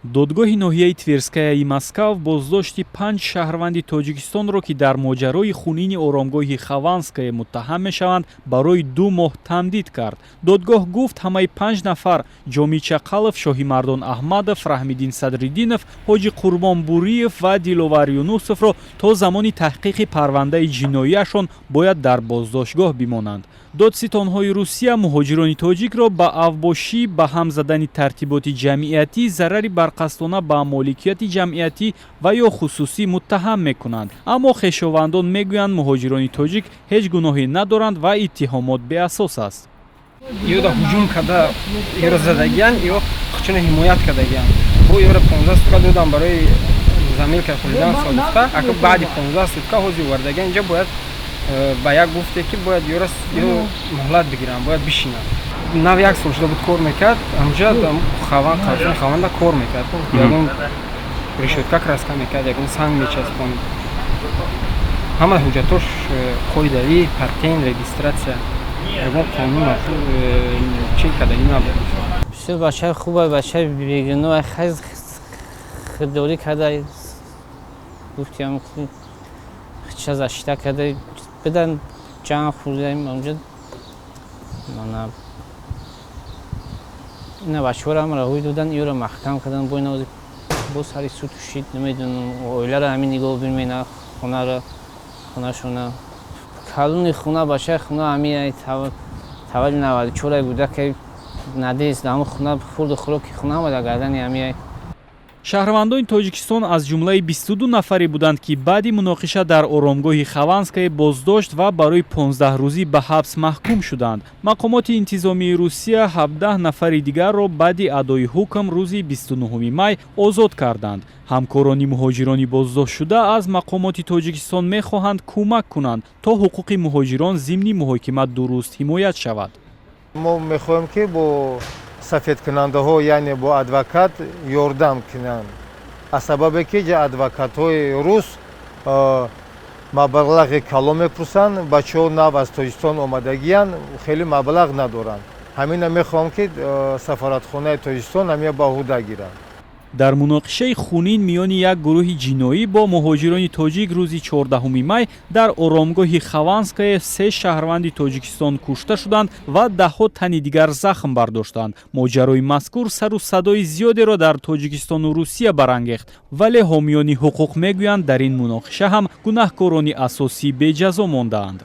додгоҳи ноҳияи Тверскаяи Москав боздошти 5 шаҳрванди Тоҷикистонро, ки дар моҷарои хунини оромгоҳи Хованское муттаҳам мешаванд, барои 2 моҳ тамдид кард. Додгоҳ гуфт ҳамаи 5 нафар Ҷомӣ Чақалов, Шоҳимардон Аҳмадов, Раҳмиддин Садриддинов, Ҳоҷи Қурбон Буриев ва Диловар Юнусовро то замони таҳқиқи парвандаи ҷиноияшон бояд дар боздоштгоҳ бимонанд. Додситонҳои Русия муҳоҷирони тоҷикро ба авбошӣ, ба ҳам задани тартиботи ҷамъиятӣ, зарари барқастона ба моликияти ҷамъиятӣ ва ё хусусӣ муттаҳам мекунанд. Аммо хешовандон мегӯянд муҳоҷирони тоҷик ҳеҷ гуноҳе надоранд ва иттиҳомот беасос аст. Ёда ҳуҷум карда ёро задагиян ё хучуна ҳимоят кардагиян. Бо ёро 15 сутка додам барои замилка хулидан содифта. Ака баъди 15 сутка ҳозир вардагиян инҷа бояд ба як гуфте ки бояд ёро муҳлат бигирам, бояд бишинам. Нав як сол шуда буд кор мекард, ҳамҷа хаванда кор мекард. Ягон решетка краска мекард, ягон санг мечаспонд. Ҳама ҳуҷҷатош қоидавӣ, патент, регистратсия, ягон қонун чӣ кардагӣ набуд. Бисёр бачаи хубе, бачаи бегуноҳ, хез хирдорӣ карда гуфтем чиз ашита карда бидан ҷамъ хӯрдаем онҷа мана ина бачаҳоро раҳоӣ додан, ёро маҳкам кардан, бо ина бо сари суд кушид, намедонам оиларо ҳамин нигоҳ бимена, хонаро хонашона калони хона бачаи хона ҳамин тавали 94 буда ки надест ҳамон хона хурду хӯроки хона омада гардани ҳамин. Шаҳрвандони Тоҷикистон аз ҷумлаи 22 нафаре буданд, ки баъди муноқиша дар оромгоҳи Хованское боздошт ва барои 15 рӯзӣ ба ҳабс маҳкум шуданд. Мақомоти интизомии Русия 17 нафари дигарро баъди адои ҳукм рӯзи 29 май озод карданд. ҳамкорони муҳоҷирони боздоштшуда аз мақомоти Тоҷикистон мехоҳанд кӯмак кунанд, то ҳуқуқи муҳоҷирон зимни муҳокима дуруст ҳимоят шавад. мо мехоҳем ки бо сафедкунандаҳо, яъне бо адвокат ёрдам кунанд. аз сабабе ки адвокатҳои рус маблағи калон мепурсанд, бачаҳо нав аз Тоҷикистон омадагиян, хеле маблағ надоранд. ҳамина мехоҳам ки сафоратхонаи Тоҷикистон ҳамия ба ӯҳда гиранд. дар муноқишаи хунин миёни як гурӯҳи ҷиноӣ бо муҳоҷирони тоҷик рӯзи 14 май дар оромгоҳи Хованское 3 шаҳрванди Тоҷикистон кушта шуданд ва даҳҳо тани дигар захм бардоштанд. моҷарои мазкур сару садои зиёдеро дар Тоҷикистону Русия барангехт, вале ҳомиёни ҳуқуқ мегӯянд дар ин муноқиша ҳам гунаҳкорони асосӣ беҷазо мондаанд.